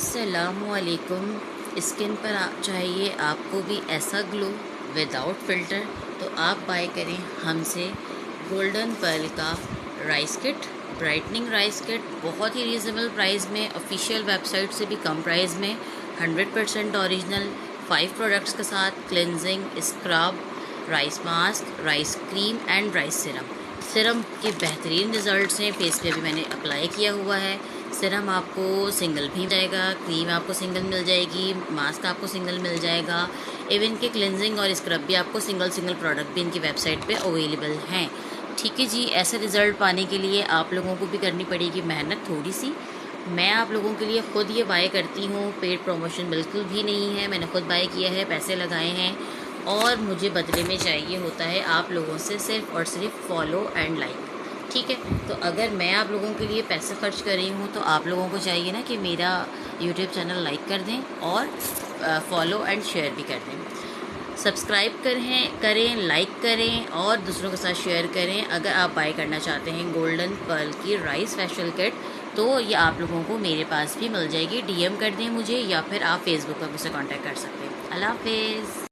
अस्सलामुअलैकुम। स्किन पर चाहिए आपको भी ऐसा ग्लो विदाउट फ़िल्टर, तो आप बाय करें हमसे गोल्डन पर्ल का rice kit, brightening rice kit. बहुत ही रीज़नेबल प्राइस में, ऑफिशियल वेबसाइट से भी कम प्राइस में, 100% ओरिजिनल 5 प्रोडक्ट्स के साथ cleansing scrub, rice mask, rice cream and rice Siram के बेहतरीन रिज़ल्ट्स हैं। फेस पे भी मैंने अप्लाई किया हुआ है। सिरम आपको सिंगल भी मिल जाएगा, क्रीम आपको सिंगल मिल जाएगी, मास्क आपको सिंगल मिल जाएगा, इवन के क्लेंजिंग और स्क्रब भी आपको सिंगल प्रोडक्ट भी इनकी वेबसाइट पे अवेलेबल हैं। ठीक है जी। ऐसे रिज़ल्ट पाने के लिए आप लोगों को भी करनी पड़ेगी मेहनत थोड़ी सी। मैं आप लोगों के लिए ख़ुद ये बाय करती हूँ, पेड प्रमोशन बिल्कुल भी नहीं है। मैंने ख़ुद बाय किया है, पैसे लगाए हैं, और मुझे बदले में चाहिए होता है आप लोगों से सिर्फ़ और सिर्फ फॉलो एंड लाइक। ठीक है, तो अगर मैं आप लोगों के लिए पैसे खर्च कर रही हूँ तो आप लोगों को चाहिए ना कि मेरा यूट्यूब चैनल लाइक कर दें और फॉलो एंड शेयर भी कर दें। सब्सक्राइब करें, लाइक करें और दूसरों के साथ शेयर करें। अगर आप बाय करना चाहते हैं गोल्डन पर्ल की राइस फेशियल किट, तो ये आप लोगों को मेरे पास भी मिल जाएगी। DM कर दें मुझे, या फिर आप फेसबुक पर मुझसे कांटेक्ट कर सकते हैं। अल्लाह हाफिज़।